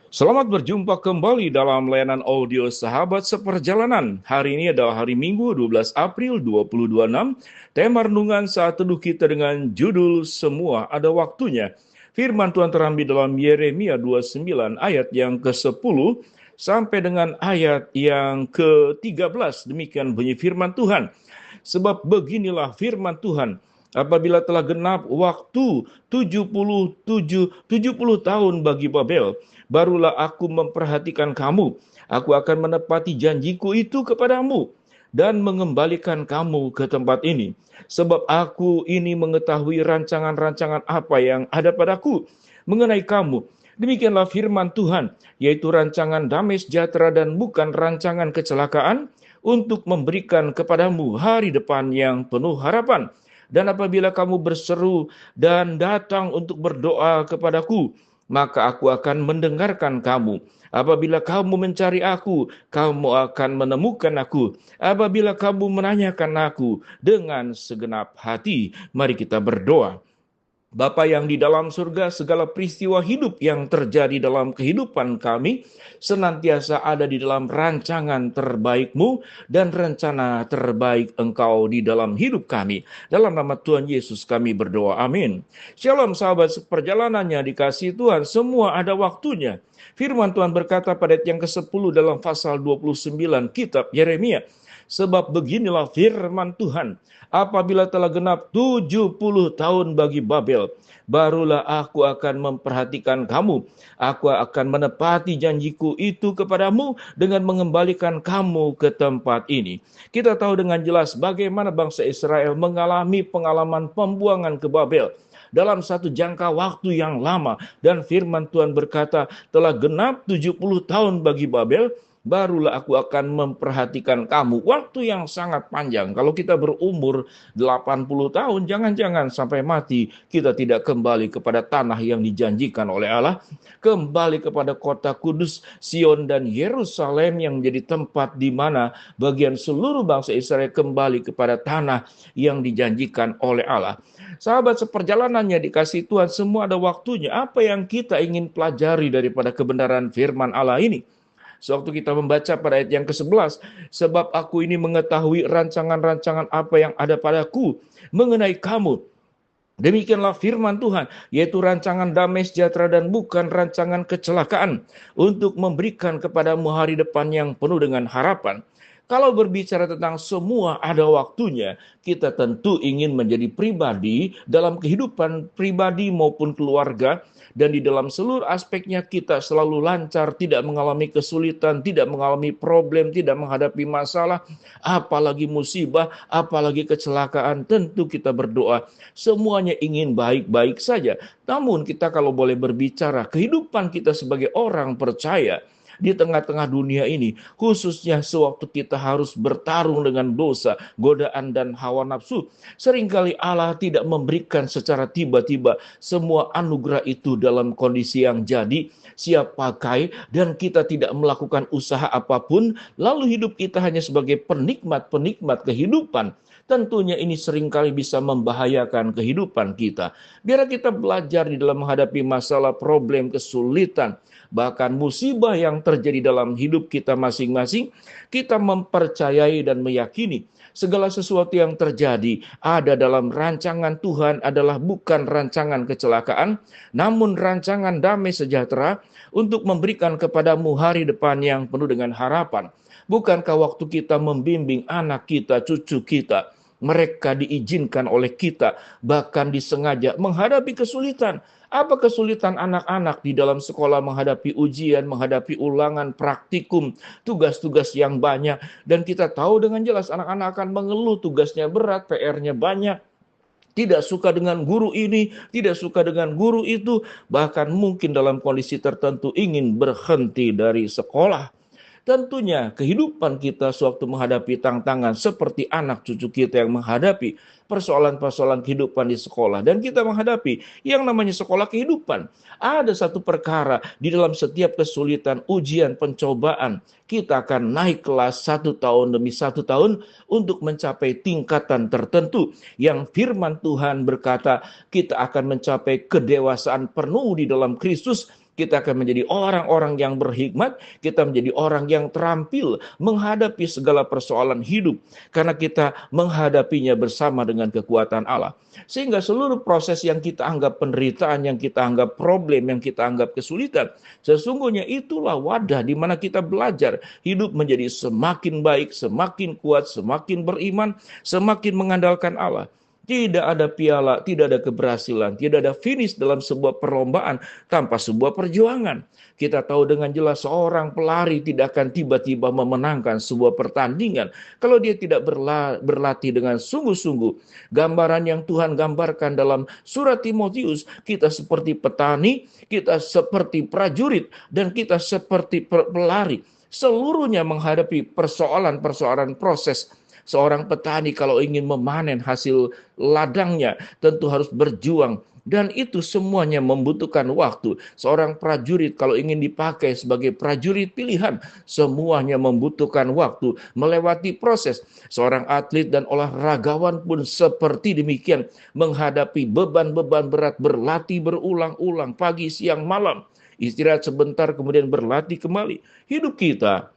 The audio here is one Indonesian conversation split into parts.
Selamat berjumpa kembali dalam layanan audio Sahabat Seperjalanan. Hari ini adalah hari Minggu 12 April 2026. Tema renungan saat teduh kita dengan judul Semua Ada Waktunya. Firman Tuhan terambil dalam Yeremia 29 ayat yang ke-10 sampai dengan ayat yang ke-13. Demikian bunyi firman Tuhan. Sebab beginilah firman Tuhan, apabila telah genap waktu 70 tahun bagi Babel, barulah aku memperhatikan kamu. Aku akan menepati janjiku itu kepadamu dan mengembalikan kamu ke tempat ini. Sebab aku ini mengetahui rancangan-rancangan apa yang ada padaku mengenai kamu. Demikianlah firman Tuhan, yaitu rancangan damai sejahtera dan bukan rancangan kecelakaan, untuk memberikan kepadamu hari depan yang penuh harapan. Dan apabila kamu berseru dan datang untuk berdoa kepadaku, maka aku akan mendengarkan kamu. Apabila kamu mencari aku, kamu akan menemukan aku. Apabila kamu menanyakan aku dengan segenap hati, mari kita berdoa. Bapa yang di dalam surga, segala peristiwa hidup yang terjadi dalam kehidupan kami senantiasa ada di dalam rancangan terbaik-Mu dan rencana terbaik Engkau di dalam hidup kami. Dalam nama Tuhan Yesus kami berdoa. Amin. Shalom sahabat perjalanannya dikasihi Tuhan, semua ada waktunya. Firman Tuhan berkata pada ayat yang ke-10 dalam pasal 29 kitab Yeremia. Sebab beginilah firman Tuhan, apabila telah genap 70 tahun bagi Babel, barulah aku akan memperhatikan kamu. Aku akan menepati janjiku itu kepadamu dengan mengembalikan kamu ke tempat ini. Kita tahu dengan jelas bagaimana bangsa Israel mengalami pengalaman pembuangan ke Babel dalam satu jangka waktu yang lama. Dan firman Tuhan berkata, telah genap 70 tahun bagi Babel, barulah aku akan memperhatikan kamu. Waktu yang sangat panjang. Kalau kita berumur 80 tahun, jangan-jangan sampai mati kita tidak kembali kepada tanah yang dijanjikan oleh Allah, kembali kepada kota kudus, Sion dan Yerusalem yang menjadi tempat di mana bagian seluruh bangsa Israel kembali kepada tanah yang dijanjikan oleh Allah. Sahabat seperjalanannya dikasih Tuhan, semua ada waktunya. Apa yang kita ingin pelajari daripada kebenaran firman Allah ini? Sewaktu kita membaca pada ayat yang ke-11, sebab aku ini mengetahui rancangan-rancangan apa yang ada padaku mengenai kamu. Demikianlah firman Tuhan, yaitu rancangan damai sejahtera dan bukan rancangan kecelakaan, untuk memberikan kepadamu hari depan yang penuh dengan harapan. Kalau berbicara tentang semua ada waktunya, kita tentu ingin menjadi pribadi dalam kehidupan pribadi maupun keluarga, dan di dalam seluruh aspeknya kita selalu lancar, tidak mengalami kesulitan, tidak mengalami problem, tidak menghadapi masalah, apalagi musibah, apalagi kecelakaan. Tentu kita berdoa, semuanya ingin baik-baik saja. Namun kita kalau boleh berbicara, kehidupan kita sebagai orang percaya, di tengah-tengah dunia ini, khususnya sewaktu kita harus bertarung dengan dosa, godaan dan hawa nafsu, seringkali Allah tidak memberikan secara tiba-tiba semua anugerah itu dalam kondisi yang jadi, siap pakai, dan kita tidak melakukan usaha apapun, lalu hidup kita hanya sebagai penikmat-penikmat kehidupan. Tentunya ini seringkali bisa membahayakan kehidupan kita. Biar kita belajar di dalam menghadapi masalah, problem, kesulitan, bahkan musibah yang terjadi dalam hidup kita masing-masing, kita mempercayai dan meyakini segala sesuatu yang terjadi ada dalam rancangan Tuhan, adalah bukan rancangan kecelakaan, namun rancangan damai sejahtera untuk memberikan kepadamu hari depan yang penuh dengan harapan. Bukankah waktu kita membimbing anak kita, cucu kita, mereka diizinkan oleh kita, bahkan disengaja menghadapi kesulitan? Apa kesulitan anak-anak di dalam sekolah menghadapi ujian, menghadapi ulangan, praktikum, tugas-tugas yang banyak. Dan kita tahu dengan jelas anak-anak akan mengeluh, tugasnya berat, PR-nya banyak. Tidak suka dengan guru ini, tidak suka dengan guru itu. Bahkan mungkin dalam kondisi tertentu ingin berhenti dari sekolah. Tentunya kehidupan kita sewaktu menghadapi tantangan seperti anak cucu kita yang menghadapi persoalan-persoalan kehidupan di sekolah. Dan kita menghadapi yang namanya sekolah kehidupan. Ada satu perkara di dalam setiap kesulitan, ujian, pencobaan. Kita akan naik kelas 1 tahun demi 1 tahun untuk mencapai tingkatan tertentu. Yang firman Tuhan berkata kita akan mencapai kedewasaan penuh di dalam Kristus kita akan menjadi orang-orang yang berhikmat, kita menjadi orang yang terampil menghadapi segala persoalan hidup, karena kita menghadapinya bersama dengan kekuatan Allah. Sehingga seluruh proses yang kita anggap penderitaan, yang kita anggap problem, yang kita anggap kesulitan, sesungguhnya itulah wadah di mana kita belajar hidup menjadi semakin baik, semakin kuat, semakin beriman, semakin mengandalkan Allah. Tidak ada piala, tidak ada keberhasilan, tidak ada finish dalam sebuah perlombaan tanpa sebuah perjuangan. Kita tahu dengan jelas seorang pelari tidak akan tiba-tiba memenangkan sebuah pertandingan kalau dia tidak berlatih dengan sungguh-sungguh. Gambaran yang Tuhan gambarkan dalam surat Timotius, kita seperti petani, kita seperti prajurit, dan kita seperti pelari. Seluruhnya menghadapi persoalan-persoalan proses. Seorang petani kalau ingin memanen hasil ladangnya tentu harus berjuang, dan itu semuanya membutuhkan waktu. Seorang prajurit kalau ingin dipakai sebagai prajurit pilihan, semuanya membutuhkan waktu, melewati proses. Seorang atlet dan olahragawan pun seperti demikian, menghadapi beban-beban berat, berlatih berulang-ulang pagi, siang, malam. Istirahat sebentar kemudian berlatih kembali. Hidup kita,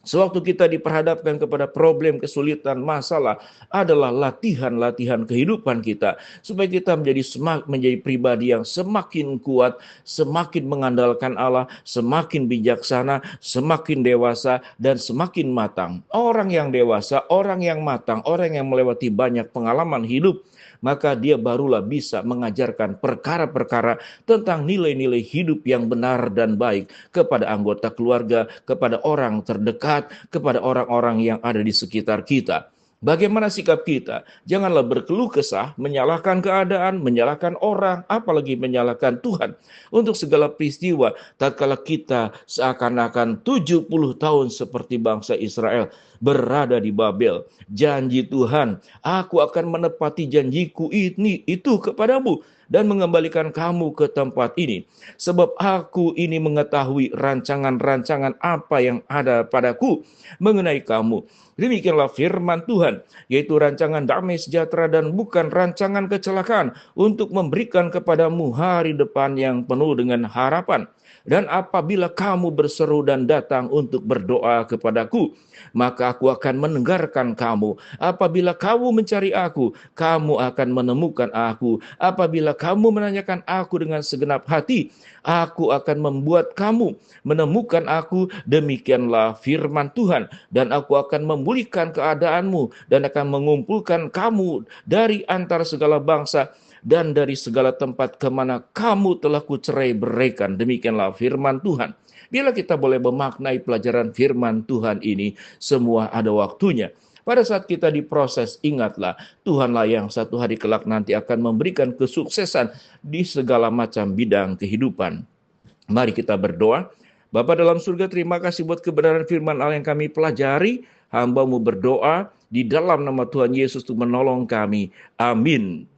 sewaktu kita diperhadapkan kepada problem, kesulitan, masalah, adalah latihan-latihan kehidupan kita, supaya kita menjadi pribadi yang semakin kuat, semakin mengandalkan Allah, semakin bijaksana, semakin dewasa, dan semakin matang. Orang yang dewasa, orang yang matang, orang yang melewati banyak pengalaman hidup, maka dia barulah bisa mengajarkan perkara-perkara tentang nilai-nilai hidup yang benar dan baik kepada anggota keluarga, kepada orang terdekat, kepada orang-orang yang ada di sekitar kita. Bagaimana sikap kita? Janganlah berkeluh kesah, menyalahkan keadaan, menyalahkan orang, apalagi menyalahkan Tuhan. Untuk segala peristiwa, tatkala kita seakan-akan 70 tahun seperti bangsa Israel berada di Babel, janji Tuhan, aku akan menepati janjiku itu kepadamu dan mengembalikan kamu ke tempat ini. Sebab aku ini mengetahui rancangan-rancangan apa yang ada padaku mengenai kamu. Demikianlah firman Tuhan, yaitu rancangan damai sejahtera dan bukan rancangan kecelakaan, untuk memberikan kepadamu hari depan yang penuh dengan harapan. Dan apabila kamu berseru dan datang untuk berdoa kepadaku, maka aku akan mendengarkan kamu. Apabila kamu mencari aku, kamu akan menemukan aku. Apabila kamu menanyakan aku dengan segenap hati, aku akan membuat kamu menemukan aku. Demikianlah firman Tuhan. Dan aku akan memulihkan keadaanmu dan akan mengumpulkan kamu dari antara segala bangsa dan dari segala tempat kemana kamu telah kucerai beraikan. Demikianlah firman Tuhan. Bila kita boleh memaknai pelajaran firman Tuhan ini, semua ada waktunya. Pada saat kita diproses, ingatlah, Tuhanlah yang satu hari kelak nanti akan memberikan kesuksesan di segala macam bidang kehidupan. Mari kita berdoa. Bapa dalam surga, terima kasih buat kebenaran firman Allah yang kami pelajari. Hamba-Mu berdoa di dalam nama Tuhan Yesus untuk menolong kami. Amin.